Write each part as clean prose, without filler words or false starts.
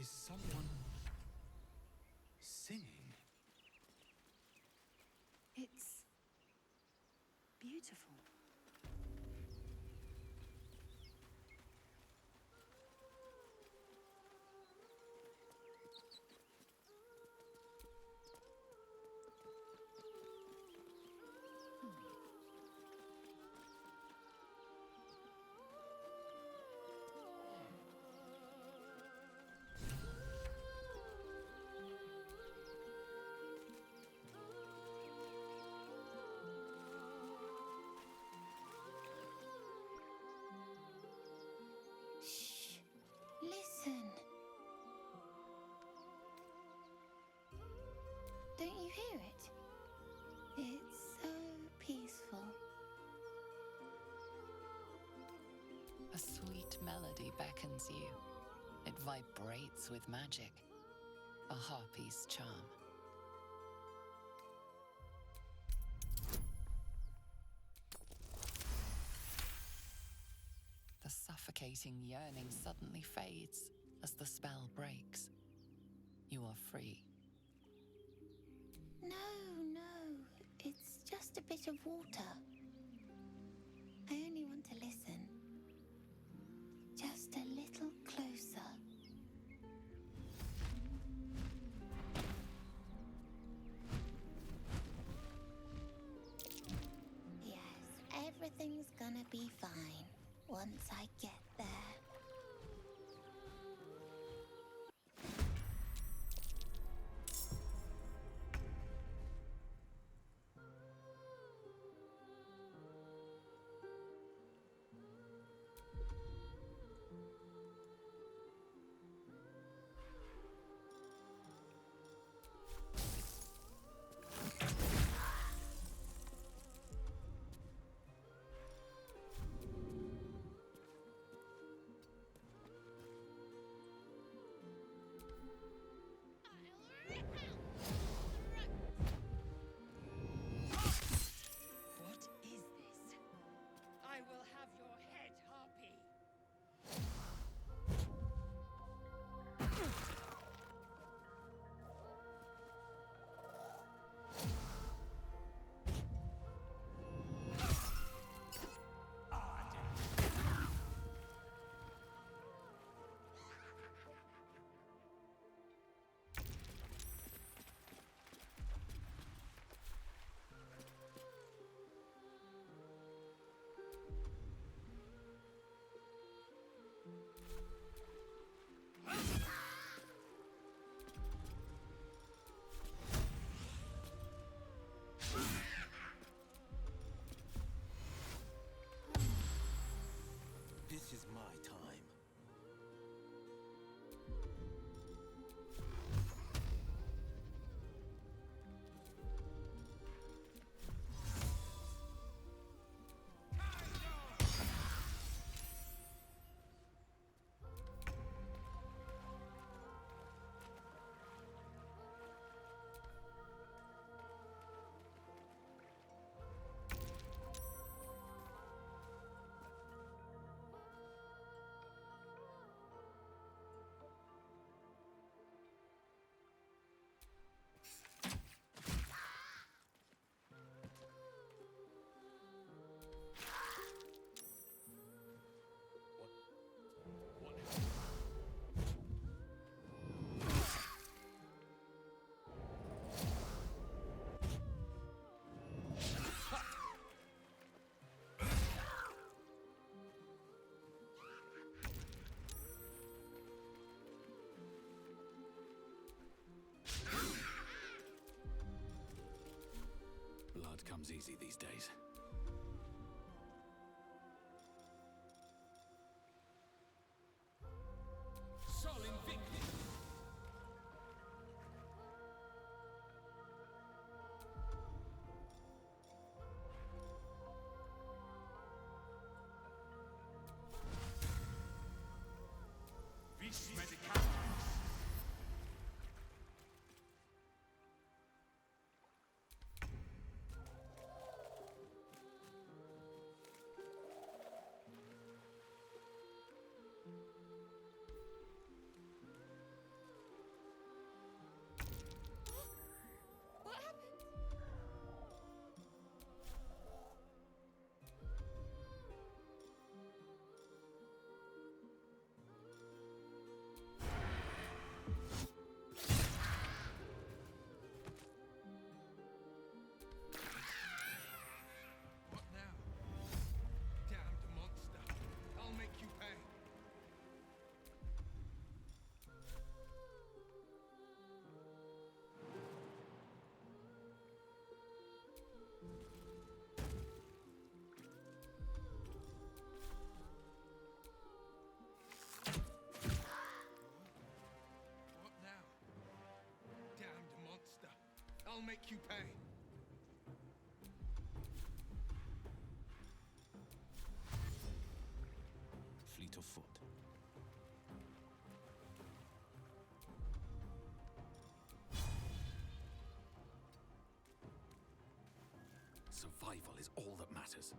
Is someone singing? It's beautiful. Shh! Listen. Don't you hear it? It's so peaceful. A sweet melody beckons you. It vibrates with magic. A harpy's charm. The suffocating yearning suddenly fades as the spell breaks. You are free. No. It's just a bit of water. I only want to listen. Just a little closer. Yes, everything's gonna be fine once I get there. What is this? I will have your head, Harpy! This is my time. Blood comes easy these days. Sol Invictus! Vis Medicatrix! I'll make you pay. Fleet of foot. Survival is all that matters.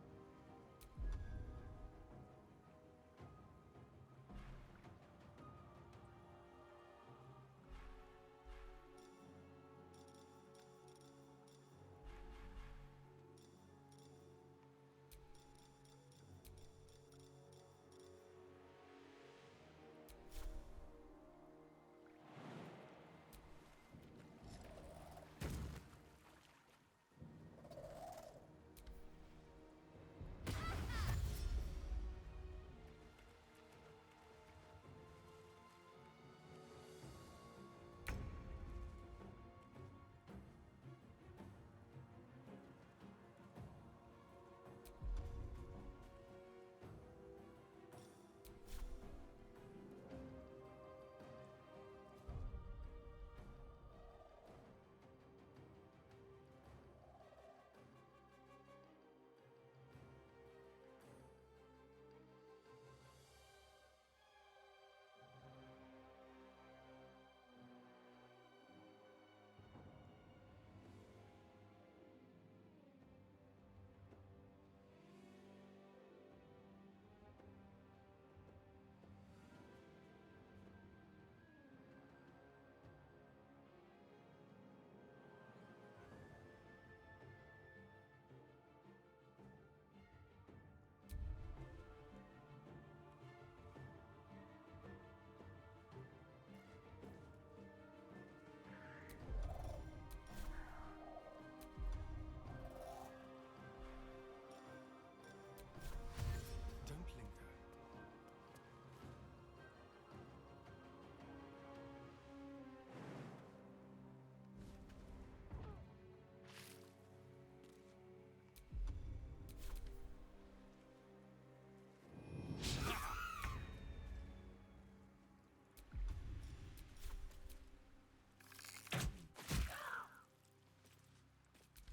Don't linger.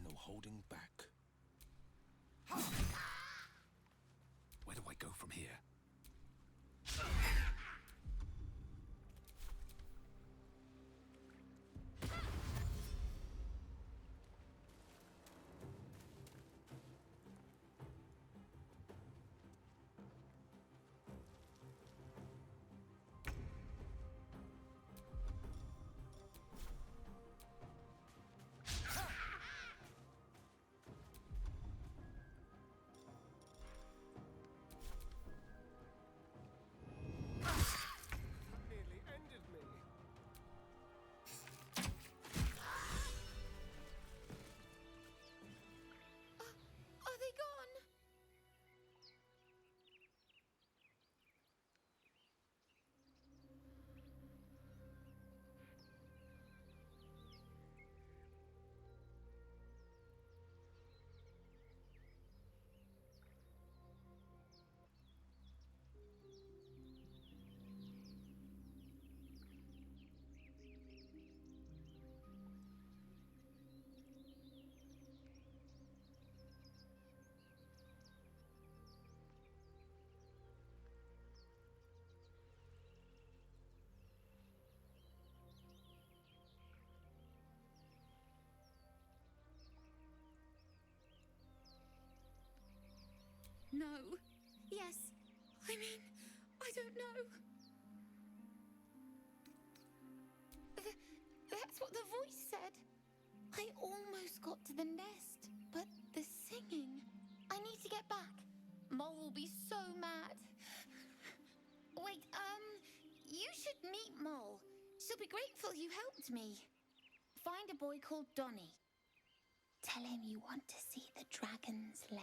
No holding back. Where do I go from here? Nearly ended me. Are they gone? No. Yes. I mean, I don't know. That's what the voice said. I almost got to the nest, but the singing. I need to get back. Mole will be so mad. Wait, you should meet Mole. She'll be grateful you helped me. Find a boy called Donny. Tell him you want to see the dragon's lair.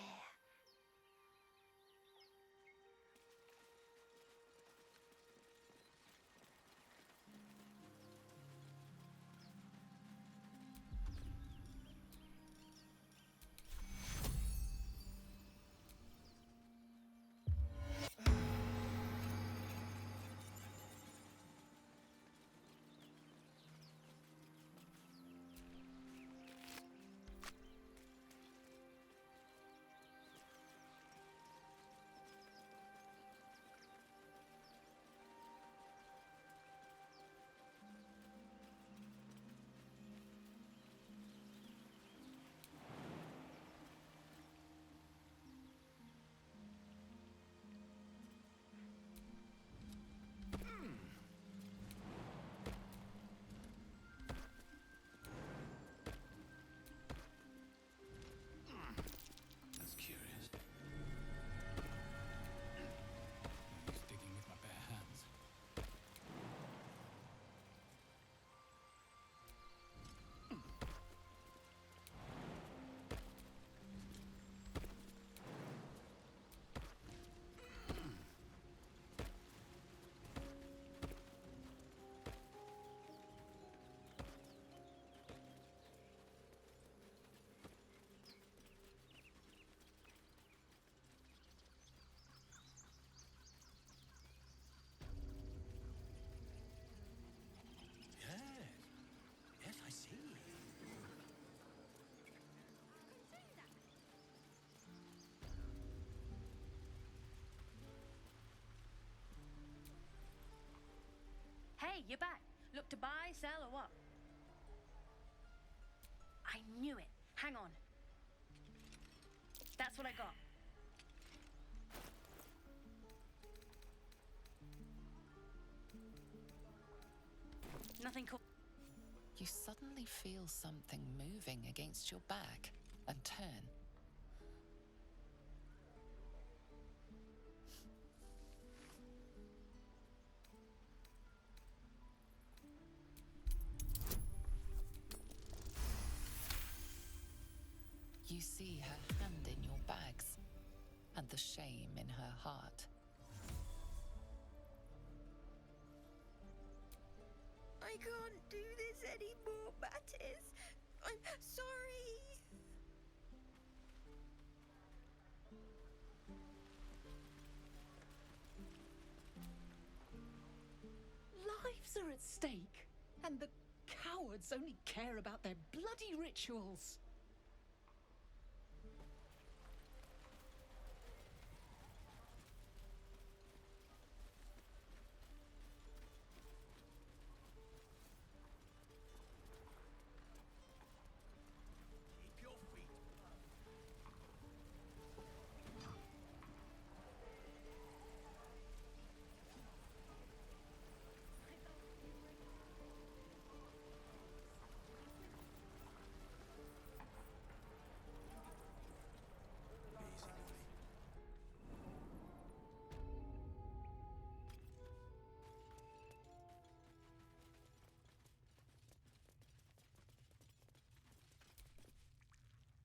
you back. Look to buy, sell, or what? I knew it. Hang on. That's what I got. Nothing cool. You suddenly feel something moving against your back and turn. You see her hand in your bags and the shame in her heart. I can't do this anymore, Mattis. I'm sorry. Lives are at stake, and the cowards only care about their bloody rituals. Keep your feet.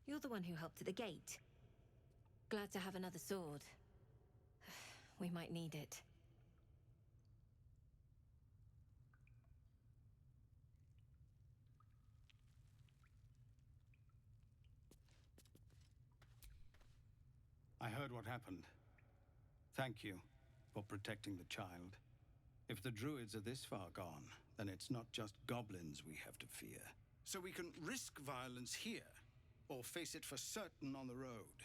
You're the one who helped at the gate. Glad to have another sword. We might need it. I heard what happened. Thank you for protecting the child. If the druids are this far gone, then it's not just goblins we have to fear. So we can risk violence here, or face it for certain on the road.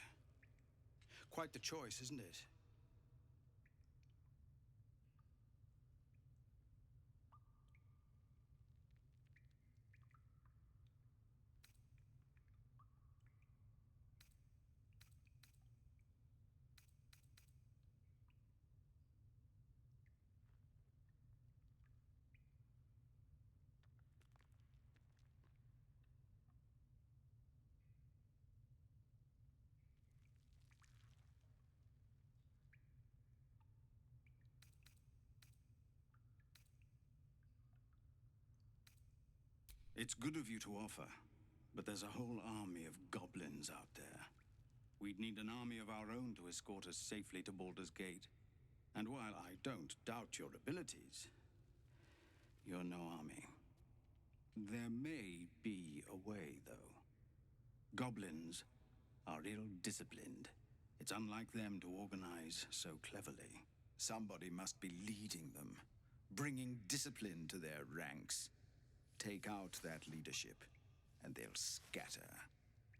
Quite the choice, isn't it? It's good of you to offer, but there's a whole army of goblins out there. We'd need an army of our own to escort us safely to Baldur's Gate. And while I don't doubt your abilities, you're no army. There may be a way, though. Goblins are ill-disciplined. It's unlike them to organize so cleverly. Somebody must be leading them, bringing discipline to their ranks. Take out that leadership, and they'll scatter.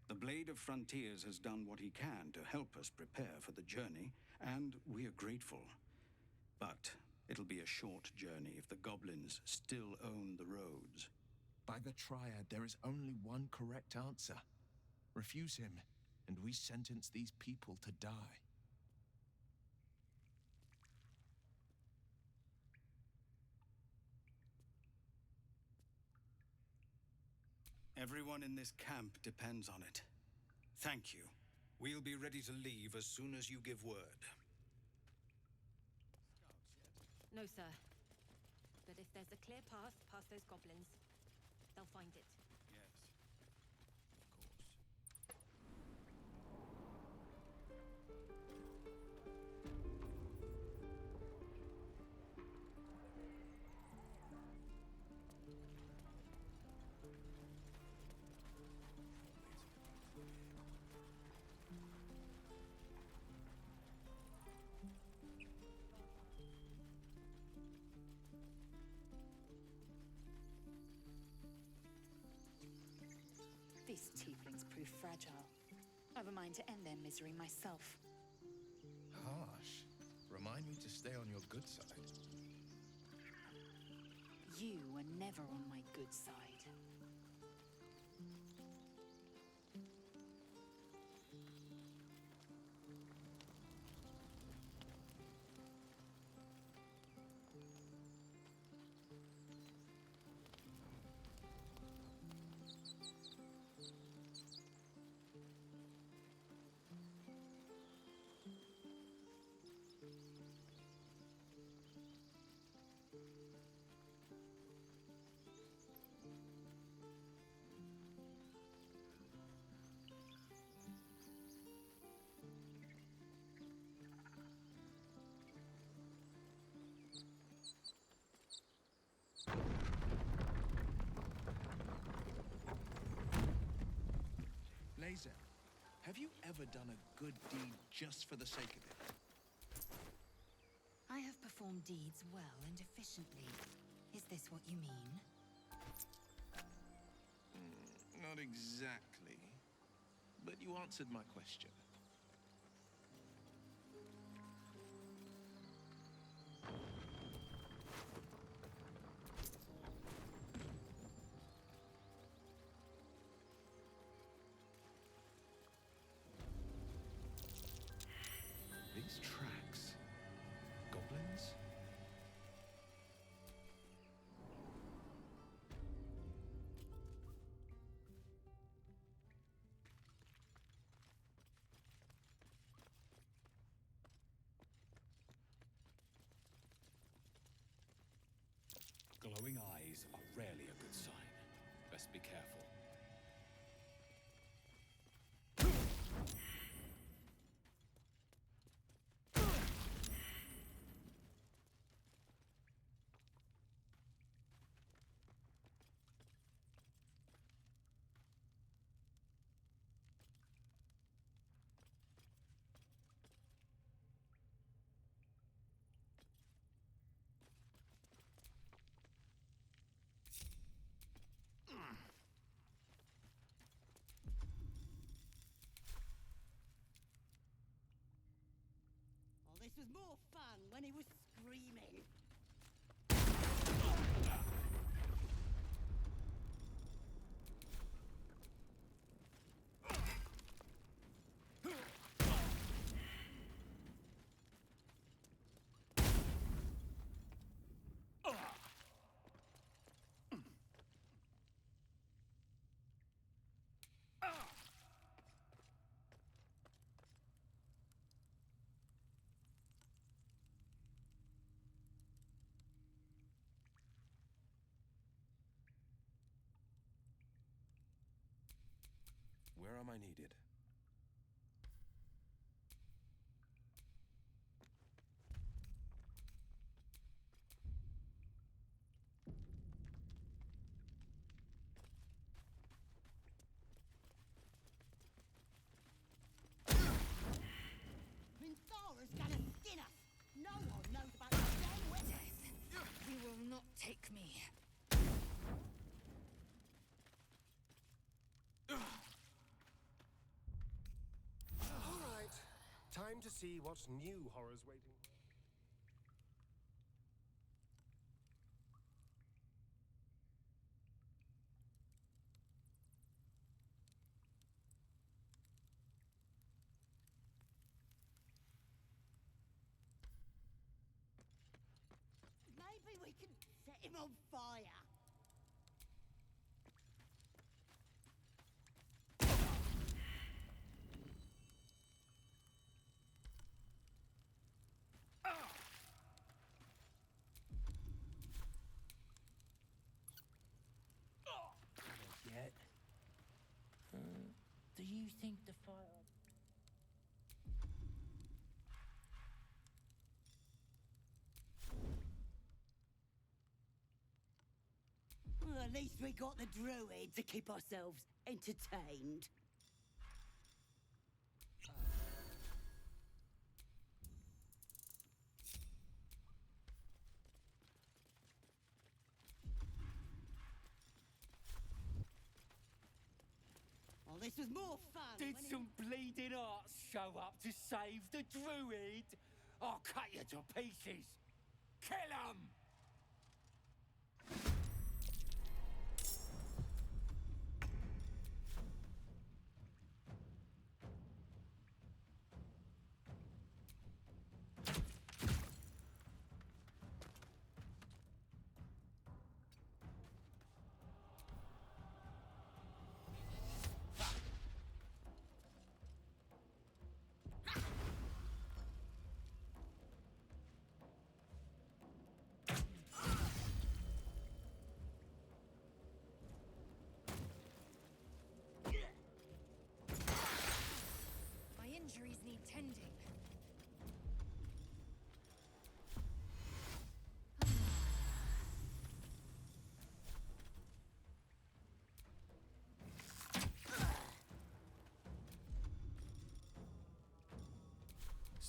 The Blade of Frontiers has done what he can to help us prepare for the journey, and we are grateful. But it'll be a short journey if the goblins still own the roads. By the Triad, there is only one correct answer. Refuse him, and we sentence these people to die. Everyone in this camp depends on it. Thank you. We'll be ready to leave as soon as you give word. No, sir. But if there's a clear path past those goblins, they'll find it. Yes, of course. These tieflings prove fragile. I've a mind to end their misery myself. Harsh. Remind me to stay on your good side. never on my good side. Azem, have you ever done a good deed just for the sake of it? I have performed deeds well and efficiently. Is this what you mean? Not exactly. But you answered my question. These tracks. Goblins? Glowing eyes are rarely a good sign. Best be careful. This was more fun when he was screaming. Where am I needed? Minthara's gonna skin us. No one knows about the damn weapons. You will not take me. All right. Time to see what new horrors waiting. Maybe we can set him on fire. Yet. Do you think the fire... Well, at least we got the druid to keep ourselves entertained. Well, this was more fun. Did when some bleeding arts show up to save the druid? I'll cut you to pieces. Kill 'em!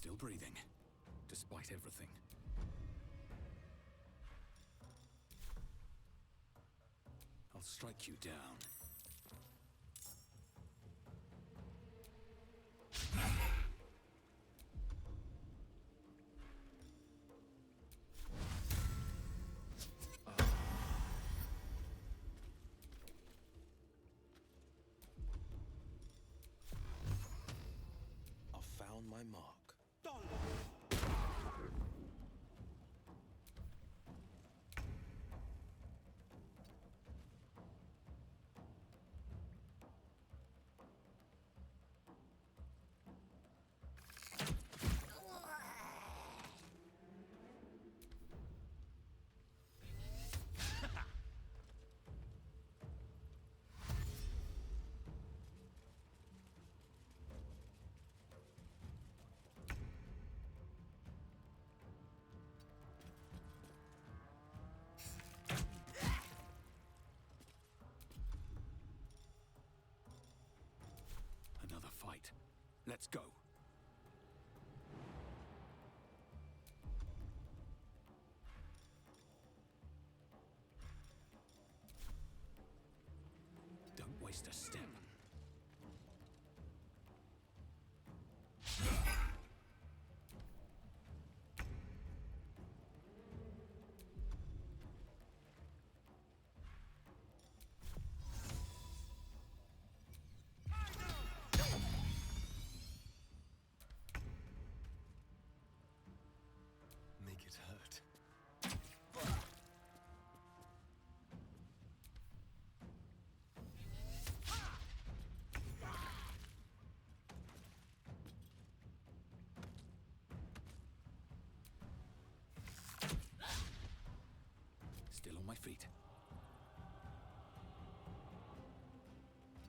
Still breathing, despite everything. I'll strike you down. I've found my mark. Another fight. Let's go. Don't waste a step. Make it hurt. Still on my feet.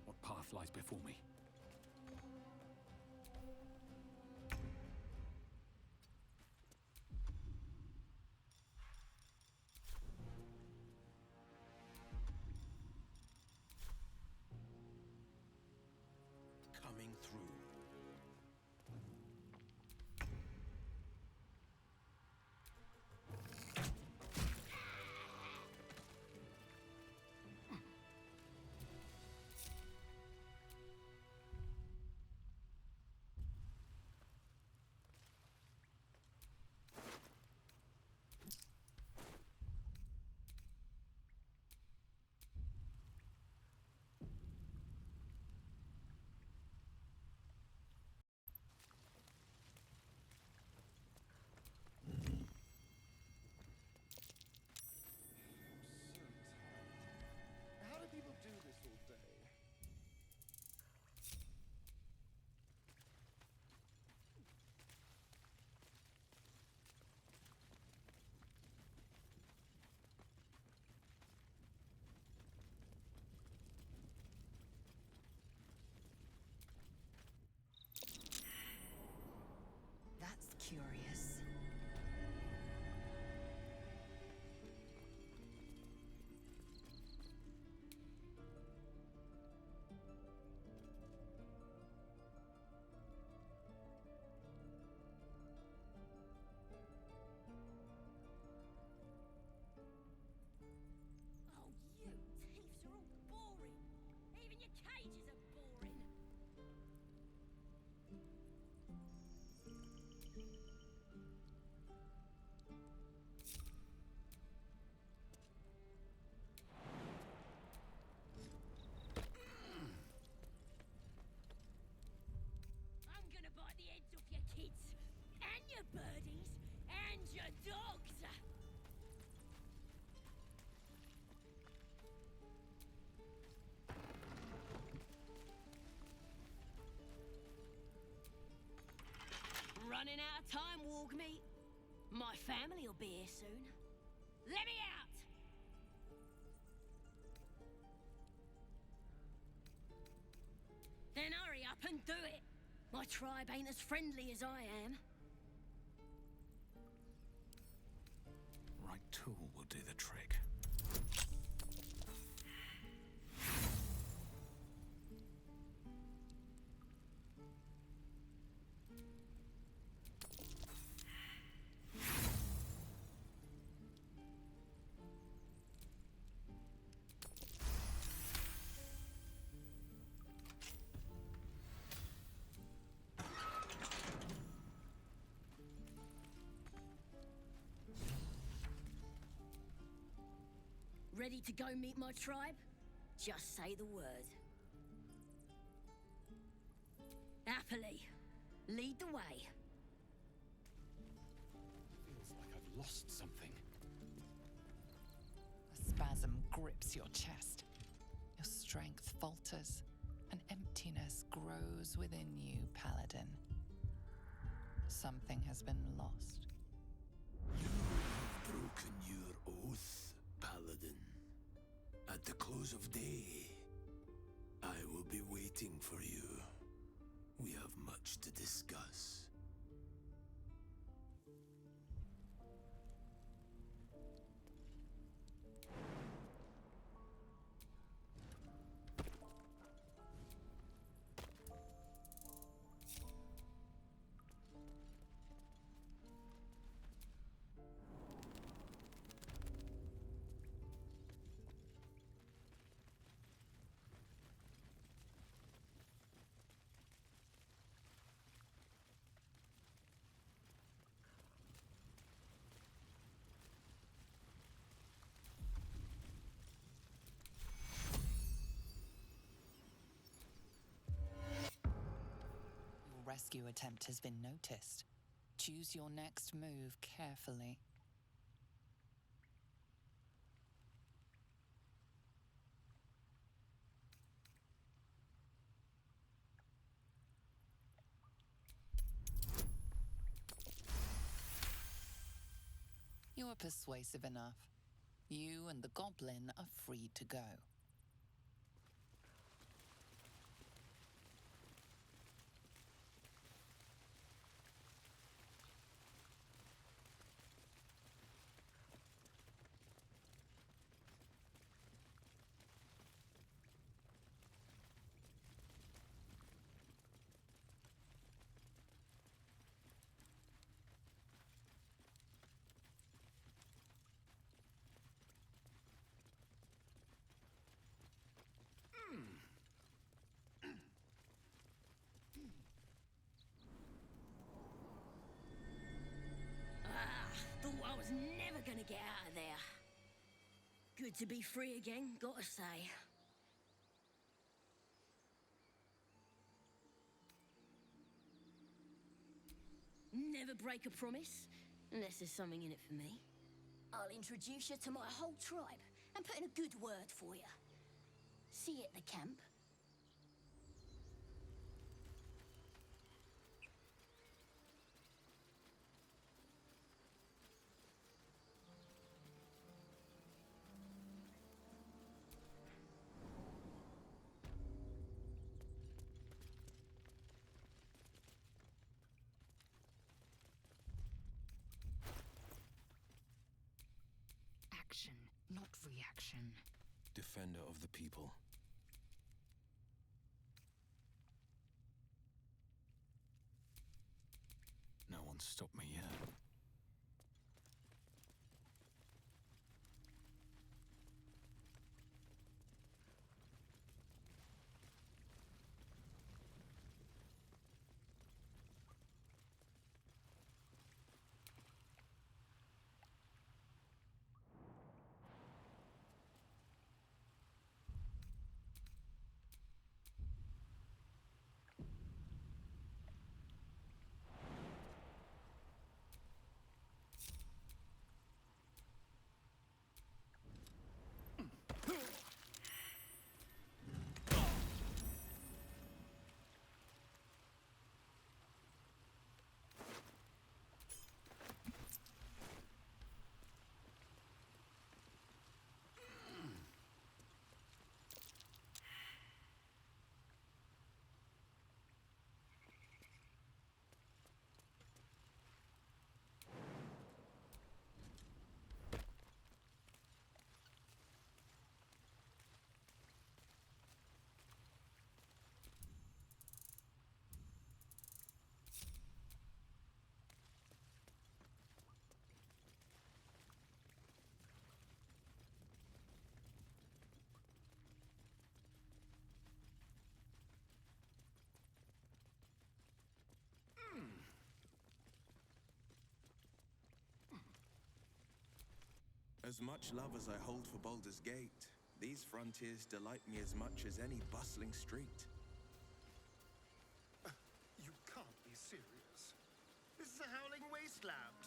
What path lies before me? Coming through. How do people do this all day? That's curious. Oh, you thieves are all boring. Even your cages are boring. I'm gonna bite the heads off your kids, and your birdies, and your dogs. Running out of time, Warg Meat. My family will be here soon. Let me out! Then hurry up and do it. My tribe ain't as friendly as I am. Right tool will do the trick. Ready to go meet my tribe? Just say the word. Happily. Lead the way. Feels like I've lost something. A spasm grips your chest. Your strength falters. An emptiness grows within you, Paladin. Something has been lost. You have broken your oath, Paladin. At the close of day, I will be waiting for you. We have much to discuss. Rescue attempt has been noticed. Choose your next move carefully. You are persuasive enough. You and the goblin are free to go. Thought I was never gonna get out of there. Good to be free again, gotta say. Never break a promise, unless there's something in it for me. I'll introduce you to my whole tribe and put in a good word for you. See you at the camp. Action, not reaction. Defender of the people. No one's stopped me yet. As much love as I hold for Baldur's Gate, these frontiers delight me as much as any bustling street. You can't be serious. This is a howling wasteland.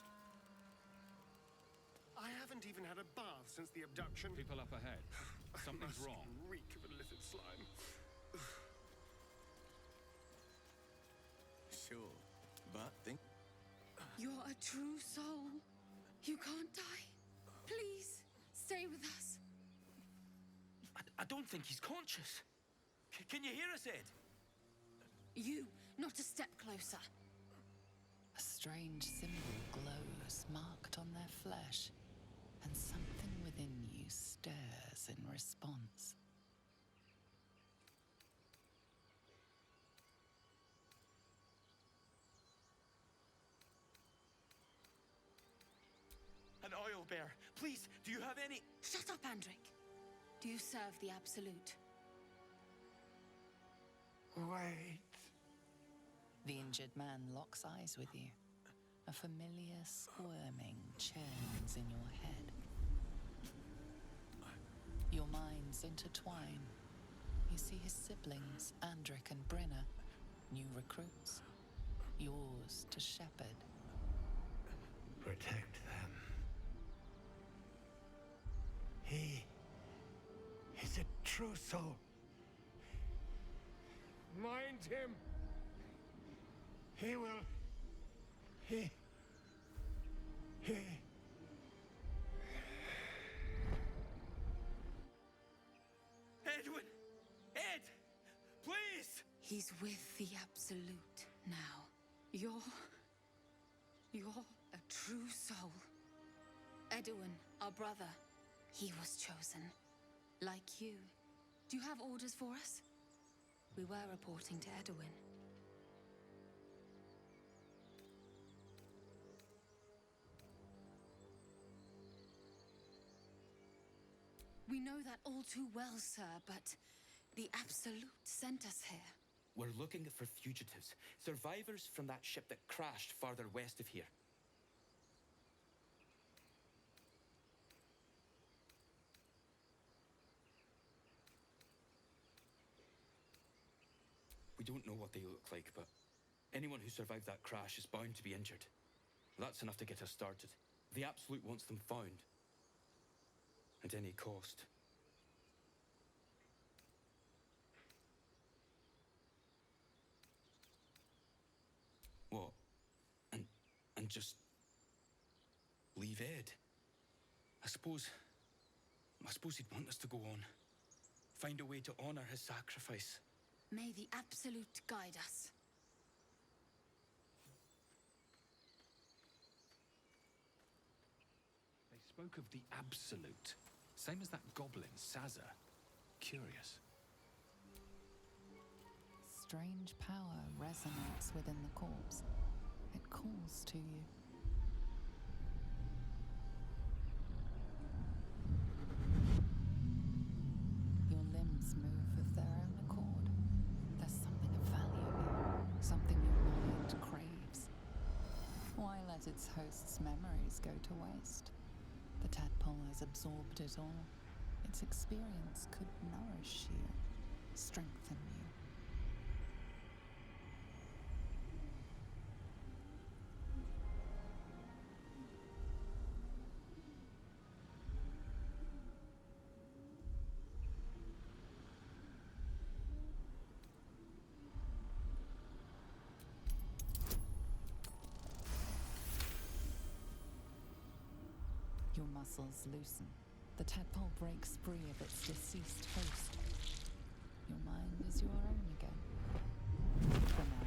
I haven't even had a bath since the abduction. People up ahead. Something's Must wrong. Reek of illicit slime. Sure, but think... You're a true soul. You can't die. Please, stay with us. I don't think he's conscious. Can you hear us, Ed? You, not a step closer. A strange symbol glows, marked on their flesh, and something within you stirs in response. An oil bear. Please, do you have any... Shut up, Andric. Do you serve the Absolute? Wait. The injured man locks eyes with you. A familiar squirming churns in your head. Your minds intertwine. You see his siblings, Andric and Brenna, new recruits, yours to shepherd. Protect them. He's a true soul. Mind him. He will... He... Edwin! Ed! Please! He's with the Absolute now. You're a true soul. Edwin, our brother, he was chosen. Like you. Do you have orders for us? We were reporting to Edwin. We know that all too well, sir, but the Absolute sent us here. We're looking for fugitives. Survivors from that ship that crashed farther west of here. We don't know what they look like, but anyone who survived that crash is bound to be injured. That's enough to get us started. The Absolute wants them found. At any cost. What? And just... leave Ed? I suppose he'd want us to go on. Find a way to honor his sacrifice. May the Absolute guide us. They spoke of the Absolute. Same as that goblin, Sazza. Curious. Strange power resonates within the corpse. It calls to you. Your limbs move of their own accord. There's something of value here, something your mind craves. Why let its host's memories go to waste? The tadpole has absorbed it all. Its experience could nourish you, strengthen you. Your muscles loosen. The tadpole breaks free of its deceased host. Your mind is your own again. For now.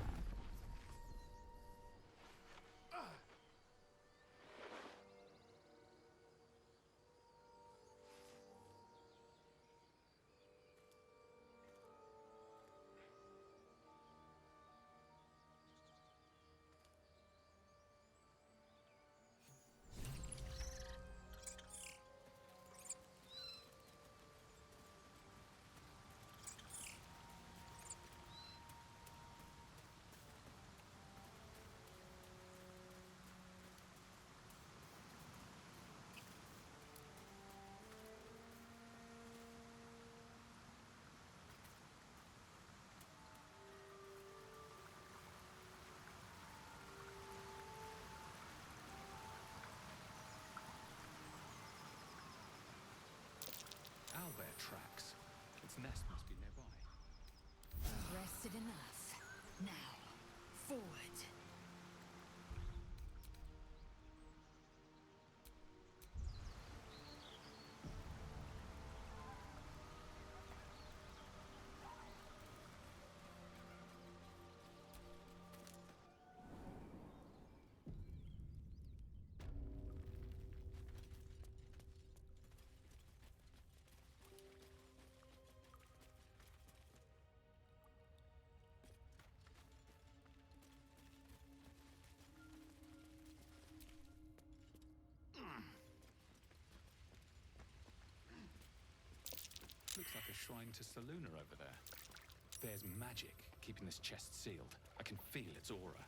Its nest must be nearby. Rested enough. Now, forward. Looks like a shrine to Saluna over there. There's magic keeping this chest sealed. I can feel its aura.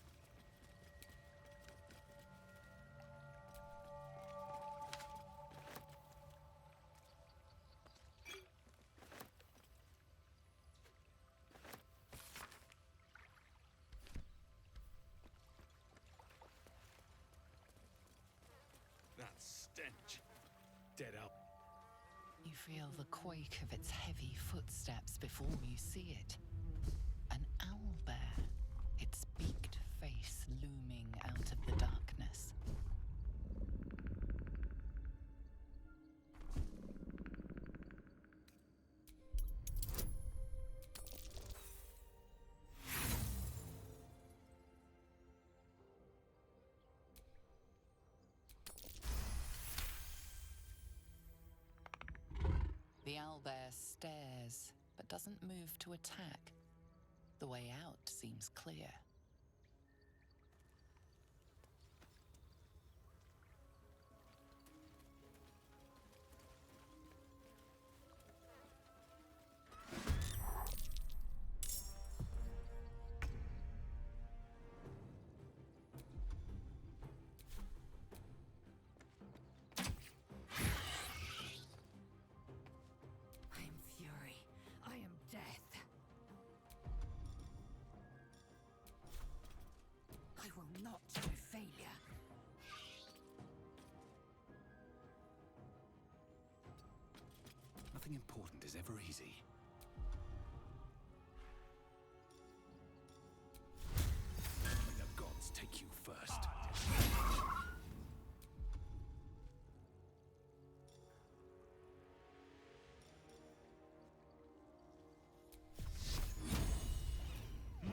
That stench. Dead out. You feel the quake of its heavy footsteps before you see it. An owlbear, its beaked face looming out of the darkness. The owlbear stares, but doesn't move to attack. The way out seems clear. I am fury. I am death. I will not know failure. Nothing important is ever easy. May the gods take you first.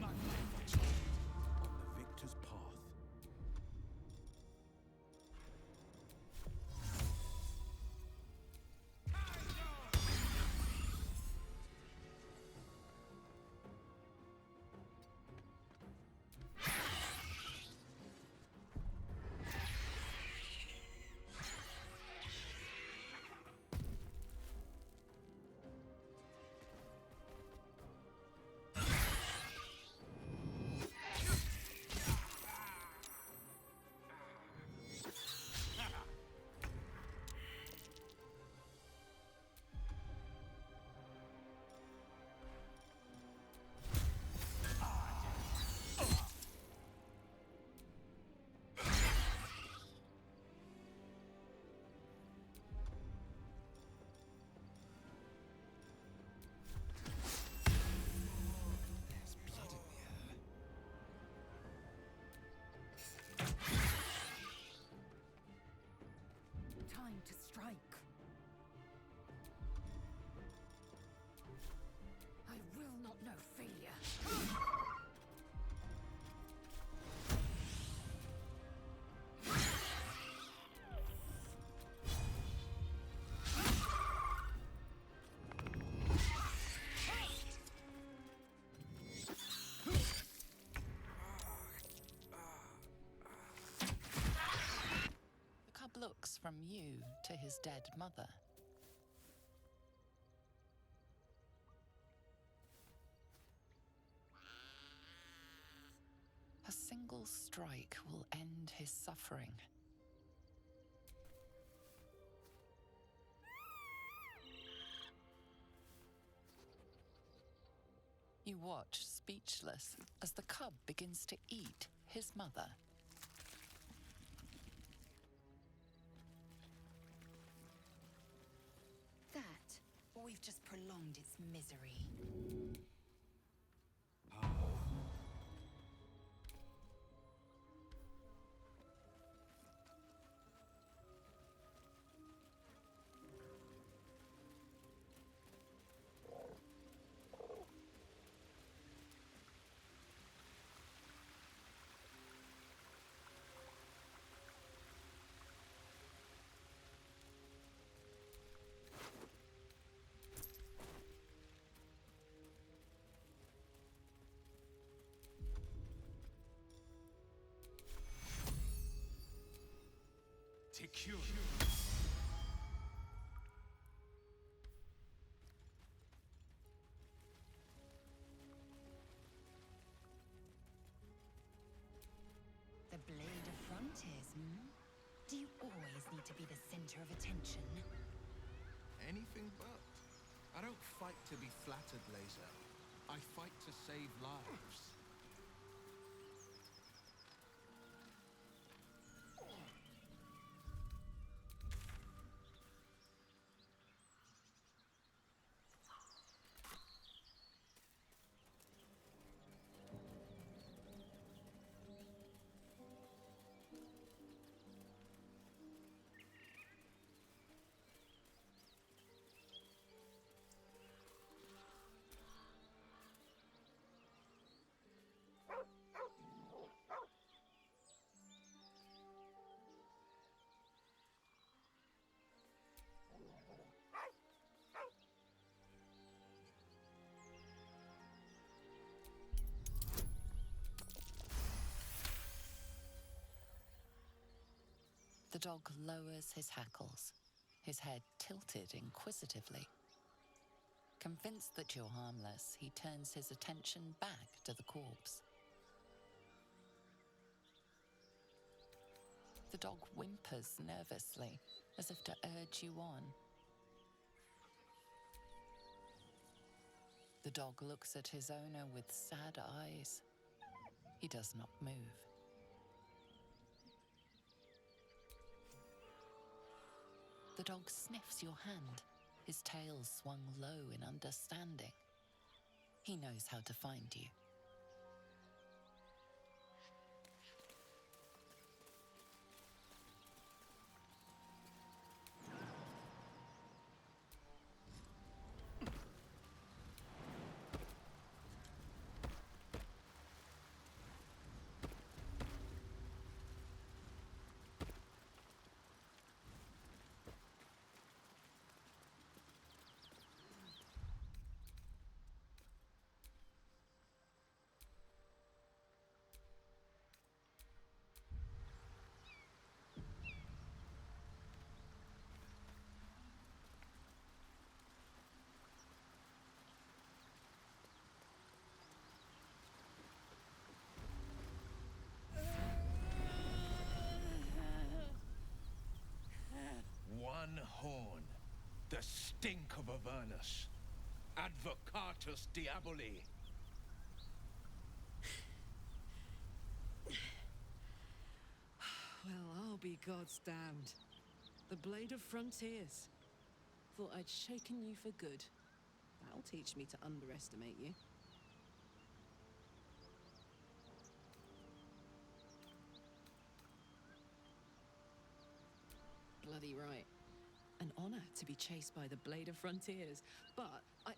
On the victor's path. There's blood in the air. Time to strike. I will not know failure. The cub looks from you to his dead mother. A single strike will end his suffering. You watch, speechless, as the cub begins to eat his mother. That, what we've just prolonged its misery. Secure. The Blade of Frontiers, hmm? Do you always need to be the center of attention? Anything but. I don't fight to be flattered, Laser. I fight to save lives. The dog lowers his hackles, his head tilted inquisitively. Convinced that you're harmless, he turns his attention back to the corpse. The dog whimpers nervously, as if to urge you on. The dog looks at his owner with sad eyes. He does not move. The dog sniffs your hand, his tail swung low in understanding. He knows how to find you. One horn, the stink of Avernus. Advocatus Diaboli. Well, I'll be God's damned. The Blade of Frontiers. Thought I'd shaken you for good. That'll teach me to underestimate you. Bloody right. An honor to be chased by the Blade of Frontiers, but I...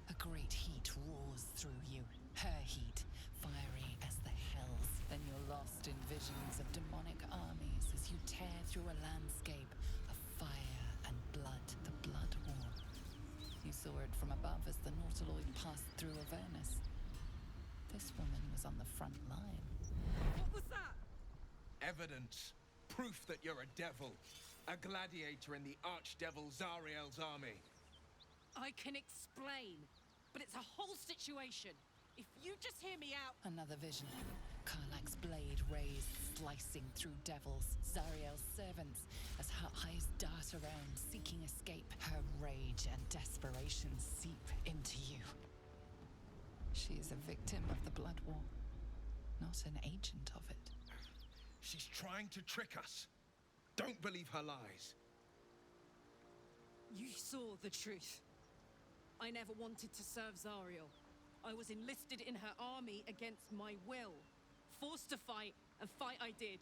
A great heat roars through you, her heat, fiery as the hells. Then you're lost in visions of demonic armies as you tear through a landscape of fire and blood, the Blood War. You saw it from above as the Nautiloid passed through Avernus. This woman was on the front line. What was that? Evidence. Proof that you're a devil. A gladiator in the archdevil Zariel's army. I can explain, but it's a whole situation. If you just hear me out... Another vision. Karlach's blade raised, slicing through devils, Zariel's servants, as her eyes dart around, seeking escape. Her rage and desperation seep into you. She is a victim of the Blood War, not an agent of it. She's trying to trick us. Don't believe her lies. You saw the truth. I never wanted to serve Zariel. I was enlisted in her army against my will. Forced to fight, and fight I did.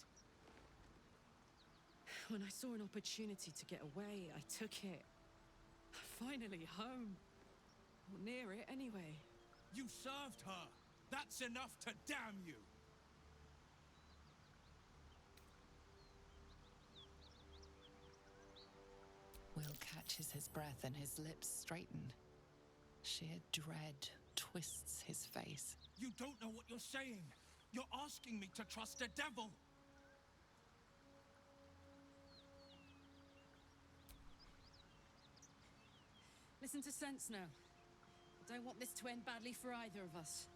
When I saw an opportunity to get away, I took it. Finally home. Or near it, anyway. You served her! That's enough to damn you! Will catches his breath and his lips straighten. Sheer dread twists his face. You don't know what you're saying! You're asking me to trust a devil! Listen to sense now. I don't want this to end badly for either of us.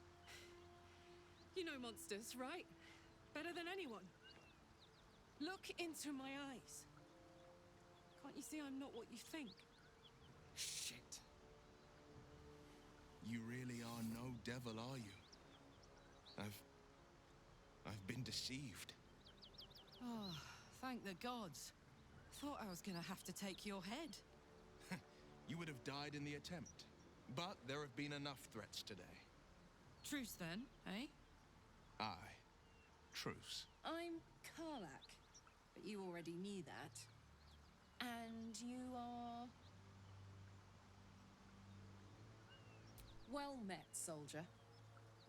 You know monsters, right? Better than anyone. Look into my eyes. Can't you see I'm not what you think? Shit. You really are no devil, are you? I've been deceived. Oh, thank the gods. Thought I was gonna have to take your head. You would have died in the attempt. But there have been enough threats today. Truce then, eh? Aye. Truce. I'm Karlak, but you already knew that. And you are... Well met, soldier.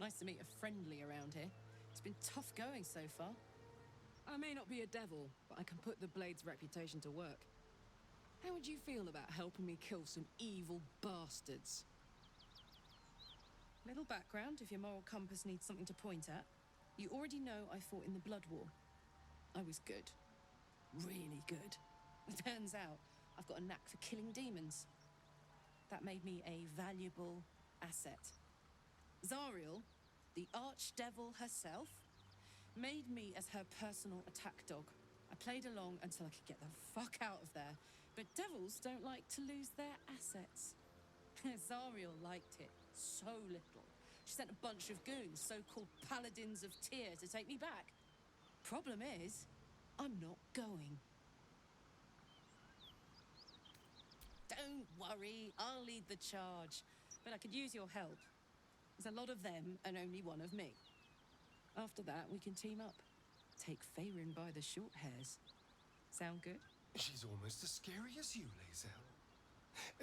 Nice to meet a friendly around here. It's been tough going so far. I may not be a devil, but I can put the Blade's reputation to work. How would you feel about helping me kill some evil bastards? Little background, if your moral compass needs something to point at. You already know I fought in the Blood War. I was good. Really good. Turns out, I've got a knack for killing demons. That made me a valuable asset. Zariel, the archdevil herself, made me as her personal attack dog. I played along until I could get the fuck out of there. But devils don't like to lose their assets. Zariel liked it so little. She sent a bunch of goons, so-called paladins of Tyr, to take me back. Problem is, I'm not going. Don't worry, I'll lead the charge. But I could use your help. There's a lot of them and only one of me. After that, we can team up. Take Faerun by the short hairs. Sound good? She's almost as scary as you, Lae'zel.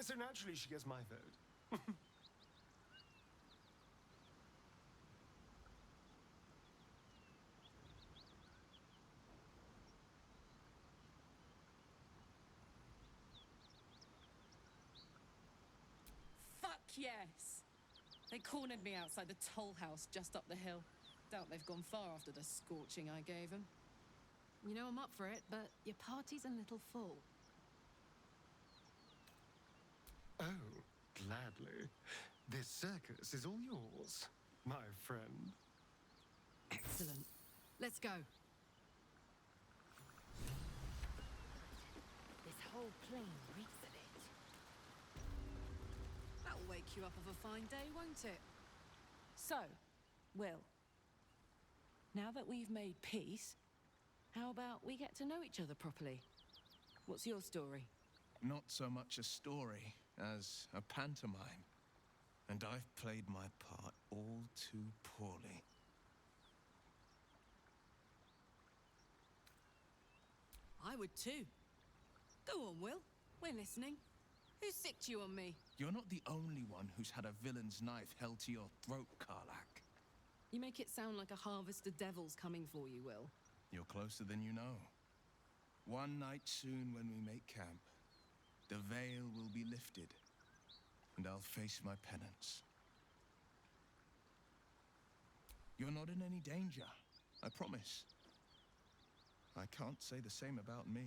So naturally she gets my vote. Fuck yes! They cornered me outside the toll house just up the hill. Doubt they've gone far after the scorching I gave them. You know I'm up for it, but your party's a little full. Oh, gladly. This circus is all yours, my friend. Excellent. Let's go. This whole plain reeks of it. That'll wake you up of a fine day, won't it? So, Will, now that we've made peace, how about we get to know each other properly? What's your story? Not so much a story as a pantomime. And I've played my part all too poorly. I would too. Go on, Will. We're listening. Who sicked you on me? You're not the only one who's had a villain's knife held to your throat, Karlak. You make it sound like a harvest of devils coming for you, Will. You're closer than you know. One night soon when we make camp, the veil will be lifted, and I'll face my penance. You're not in any danger, I promise. I can't say the same about me.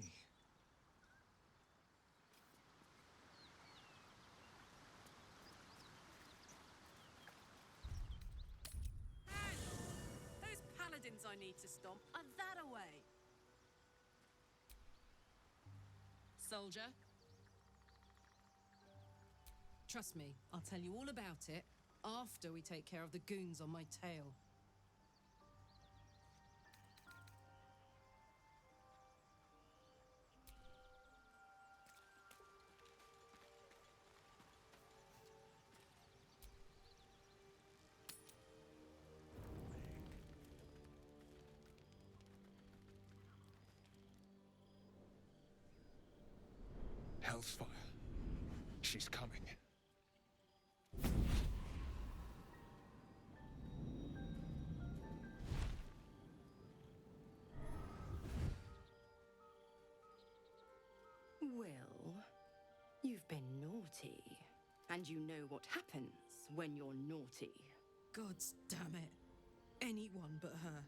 Those paladins I need to stomp are that away. Soldier. Trust me, I'll tell you all about it after we take care of the goons on my tail. Hellfire. She's coming. Well, you've been naughty. And you know what happens when you're naughty. Gods damn it. Anyone but her.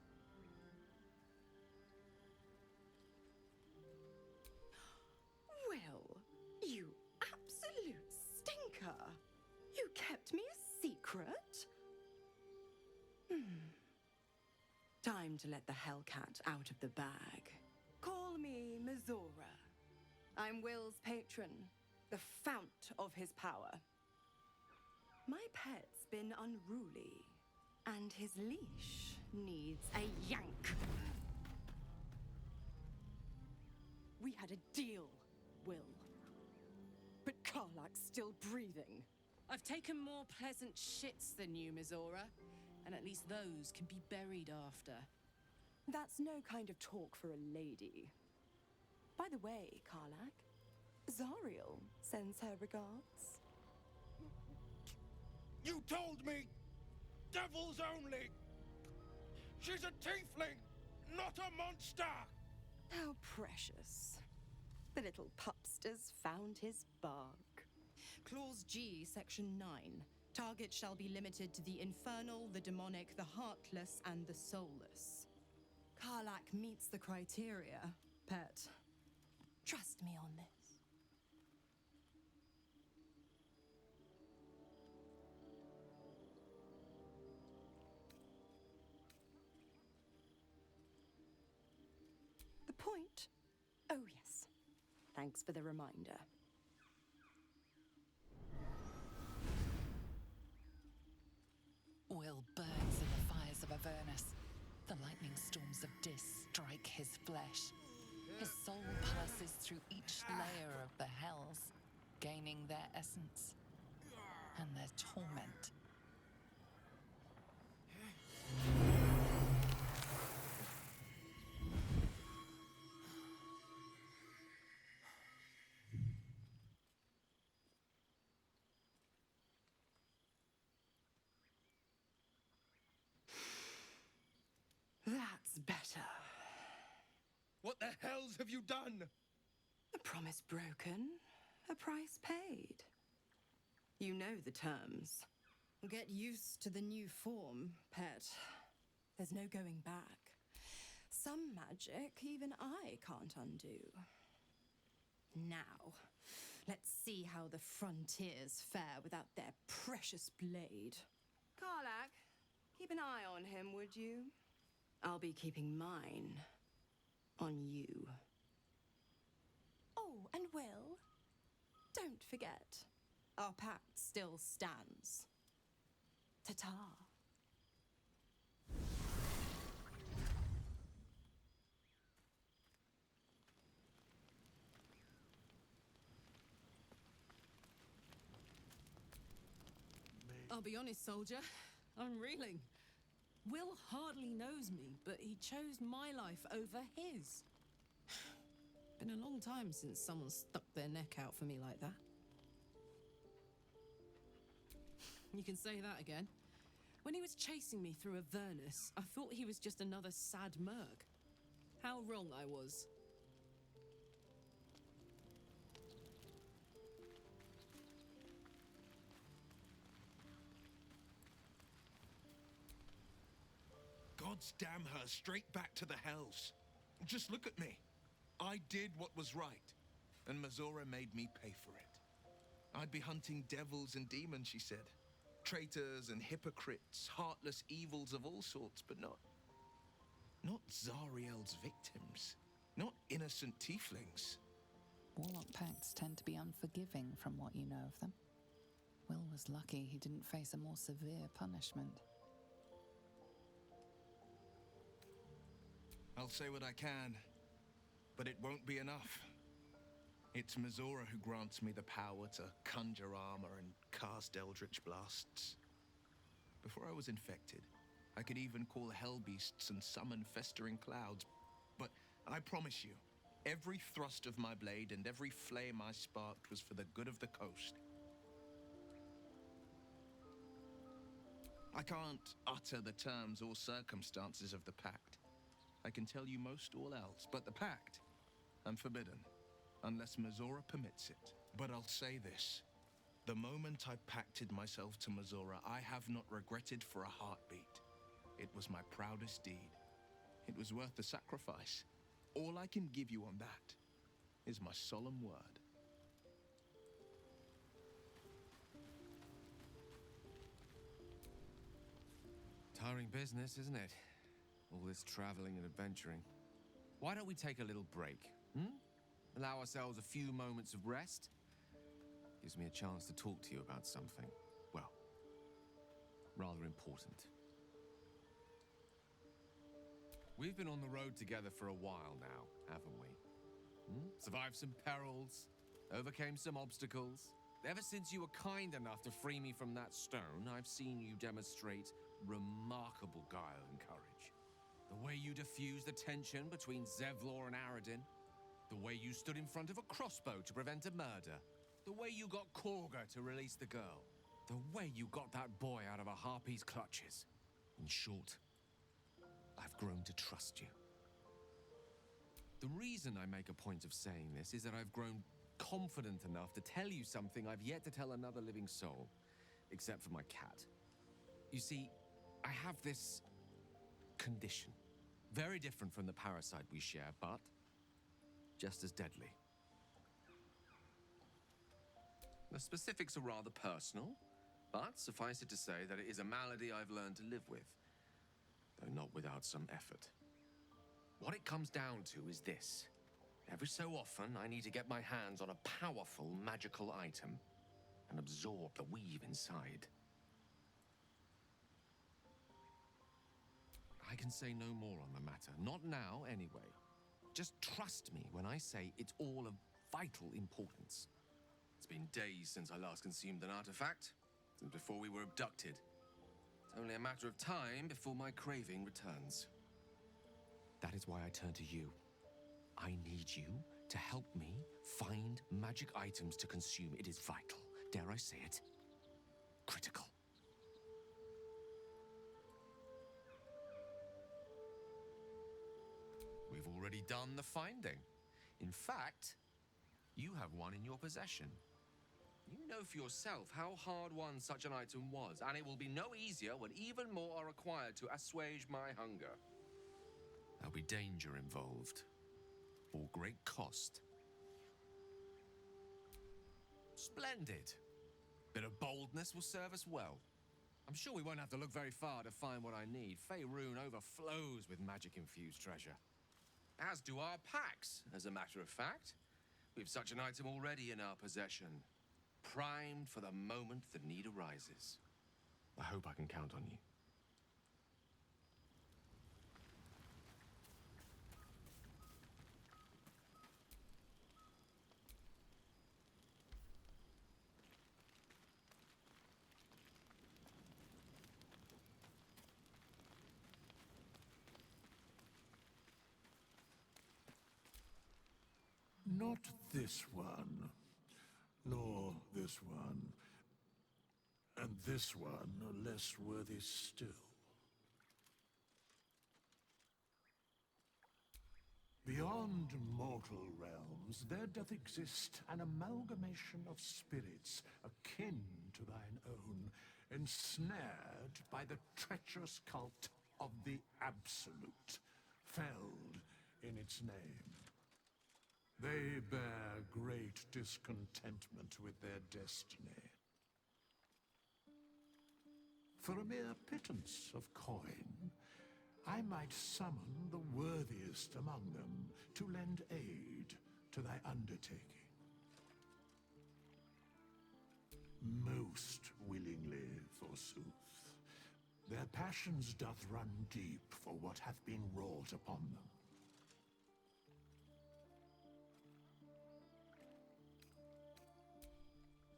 Well, you absolute stinker. You kept me a secret? Time to let the Hellcat out of the bag. Call me Mizora. I'm Will's patron, the fount of his power. My pet's been unruly, and his leash needs a yank. We had a deal, Will. But Karlak's still breathing. I've taken more pleasant shits than you, Mizora. And at least those can be buried after. That's no kind of talk for a lady. By the way, Karlak, Zariel sends her regards. You told me! Devils only! She's a tiefling, not a monster! How precious. The little pupster's found his bark. Clause G, Section 9. Target shall be limited to the infernal, the demonic, the heartless, and the soulless. Karlak meets the criteria, pet. Trust me on this. The point? Oh, yes. Thanks for the reminder. Will burns in the fires of Avernus. The lightning storms of Dis strike his flesh. His soul passes through each layer of the hells, gaining their essence and their torment. That's better. What the hells have you done? A promise broken, a price paid. You know the terms. Get used to the new form, pet. There's no going back. Some magic even I can't undo. Now, let's see how the frontiers fare without their precious blade. Karlak, keep an eye on him, would you? I'll be keeping mine on you. Oh, and Will, don't forget, our pact still stands. Ta-ta. I'll be honest, soldier. I'm reeling. Will hardly knows me, but he chose my life over his. Been a long time since someone stuck their neck out for me like that. You can say that again. When he was chasing me through Avernus, I thought he was just another sad merc. How wrong I was. Gods damn her, straight back to the hells. Just look at me. I did what was right, and Mizora made me pay for it. I'd be hunting devils and demons, she said. Traitors and hypocrites, heartless evils of all sorts, but not Zariel's victims. Not innocent tieflings. Warlock pacts tend to be unforgiving from what you know of them. Will was lucky he didn't face a more severe punishment. I'll say what I can, but it won't be enough. It's Mizora who grants me the power to conjure armor and cast eldritch blasts. Before I was infected, I could even call hell beasts and summon festering clouds. But I promise you, Every thrust of my blade and every flame I sparked was for the good of the coast. I can't utter the terms or circumstances of the pact. I can tell you most all else, but the pact, I'm forbidden, unless Mizora permits it. But I'll say this. The moment I pacted myself to Mizora, I have not regretted for a heartbeat. It was my proudest deed. It was worth the sacrifice. All I can give you on that is my solemn word. Tiring business, isn't it? All this traveling and adventuring. Why don't we take a little break, Allow ourselves a few moments of rest? Gives me a chance to talk to you about something, well, rather important. We've been on the road together for a while now, haven't we? Survived some perils, overcame some obstacles. Ever since you were kind enough to free me from that stone, I've seen you demonstrate remarkable guile and courage. The way you diffused the tension between Zevlor and Aradin. The way you stood in front of a crossbow to prevent a murder. The way you got Korga to release the girl. The way you got that boy out of a harpy's clutches. In short, I've grown to trust you. The reason I make a point of saying this is that I've grown confident enough to tell you something I've yet to tell another living soul, except for my cat. You see, I have this condition. Very different from the parasite we share, but just as deadly. The specifics are rather personal, but suffice it to say that it is a malady I've learned to live with, though not without some effort. What it comes down to is this. Every so often, I need to get my hands on a powerful magical item and absorb the weave inside. I can say no more on the matter. Not now, anyway. Just trust me when I say it's all of vital importance. It's been days since I last consumed an artifact, since before we were abducted. It's only a matter of time before my craving returns. That is why I turn to you. I need you to help me find magic items to consume. It is vital. Dare I say it? Critical. We've already done the finding. In fact, you have one in your possession. You know for yourself how hard-won such an item was, and it will be no easier when even more are required to assuage my hunger. There'll be danger involved, or great cost. Splendid. Bit of boldness will serve us well. I'm sure we won't have to look very far to find what I need. Faerun overflows with magic-infused treasure. As do our packs, as a matter of fact. We've such an item already in our possession, primed for the moment the need arises. I hope I can count on you. Not this one, nor this one, and this one are less worthy still. Beyond mortal realms, there doth exist an amalgamation of spirits akin to thine own, ensnared by the treacherous cult of the Absolute, felled in its name. They bear great discontentment with their destiny. For a mere pittance of coin, I might summon the worthiest among them to lend aid to thy undertaking. Most willingly, forsooth. Their passions doth run deep for what hath been wrought upon them.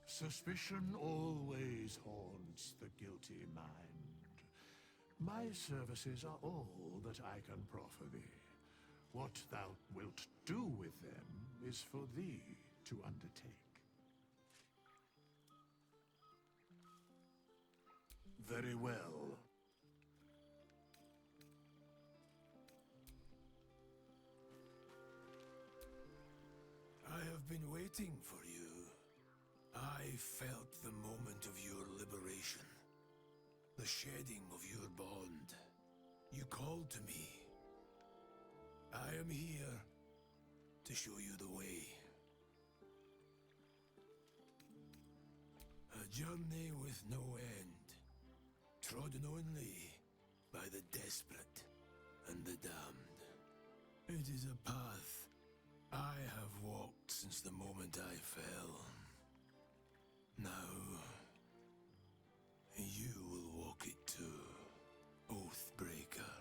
Suspicion always haunts the guilty mind. My services are all that I can proffer thee. What thou wilt do with them is for thee to undertake. Very well. I have been waiting for you. I felt the moment of your liberation, the shedding of your bond. You called to me. I am here to show you the way. A journey with no end, trodden only by the desperate and the damned. It is a path I have walked since the moment I fell. Now, you will walk it too, Oathbreaker.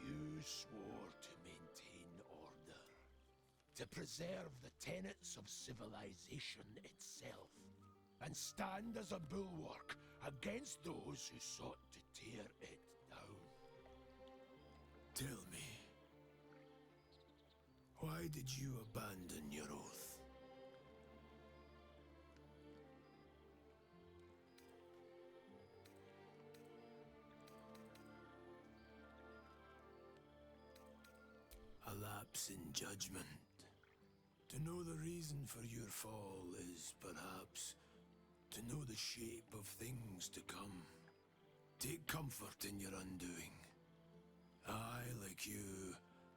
You swore to maintain order, to preserve the tenets of civilization itself, and stand as a bulwark against those who sought to tear it down. Tell me, why did you abandon your oath? A lapse in judgment. To know the reason for your fall is perhaps to know the shape of things to come. Take comfort in your undoing. I, like you,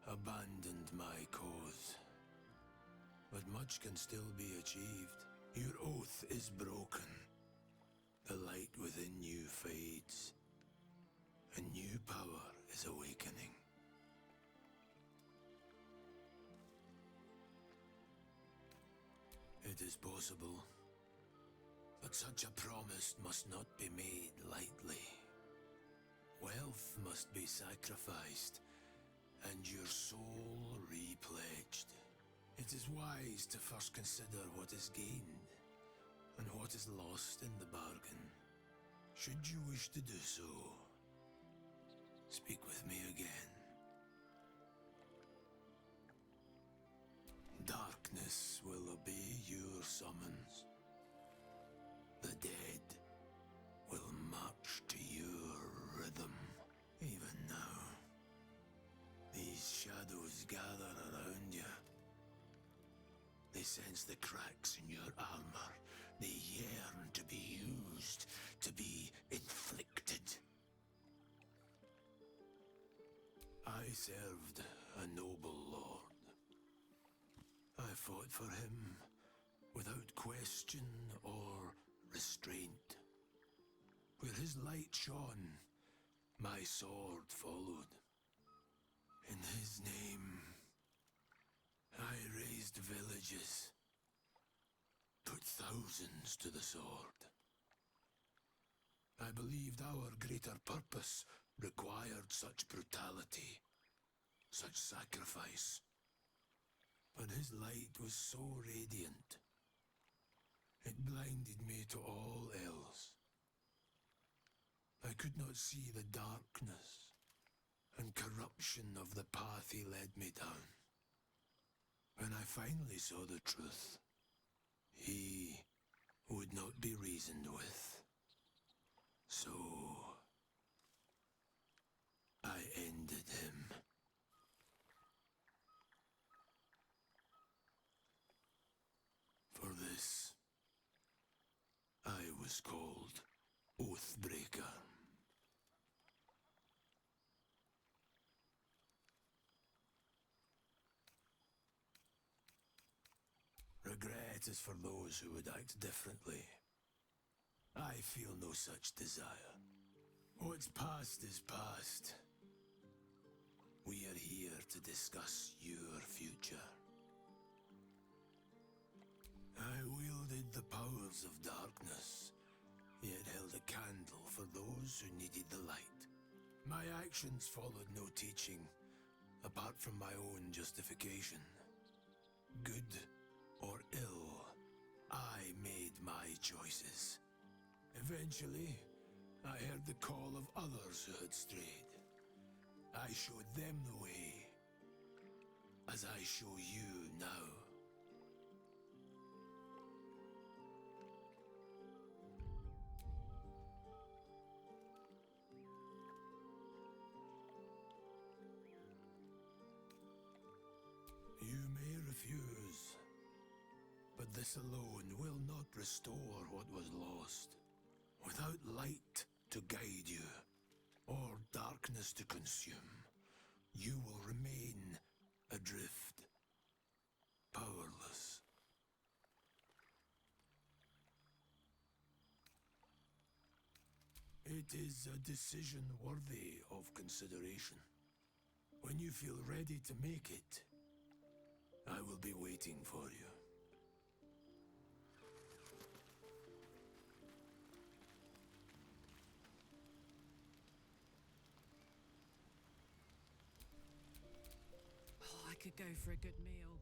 abandoned my cause. But much can still be achieved. Your oath is broken. The light within you fades. A new power is awakening. It is possible, but such a promise must not be made lightly. Wealth must be sacrificed, and your soul repledged. It is wise to first consider what is gained, and what is lost in the bargain. Should you wish to do so, speak with me again. Darkness will obey your summons. The dead will march to your rhythm. Even now, these shadows gather around you. They sense the cracks in your armor. They yearn to be used, to be inflicted. I served a noble lord. I fought for him without question or restraint. Where his light shone, my sword followed. In his name, I raised villages, put thousands to the sword. I believed our greater purpose required such brutality, such sacrifice. But his light was so radiant, it blinded me to all else. I could not see the darkness and corruption of the path he led me down. When I finally saw the truth, he would not be reasoned with. So I ended him. For this, I was called Oathbreaker. Regret is for those who would act differently. I feel no such desire. What's past is past. We are here to discuss your future. I wielded the powers of darkness, yet held a candle for those who needed the light. My actions followed no teaching, apart from my own justification. Good or ill, I made my choices. Eventually, I heard the call of others who had strayed. I showed them the way, as I show you now. You may refuse, but this alone will not restore what was lost. Without light to guide you, or darkness to consume, you will remain adrift, powerless. It is a decision worthy of consideration. When you feel ready to make it, I will be waiting for you. Oh, I could go for a good meal.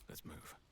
Let's move.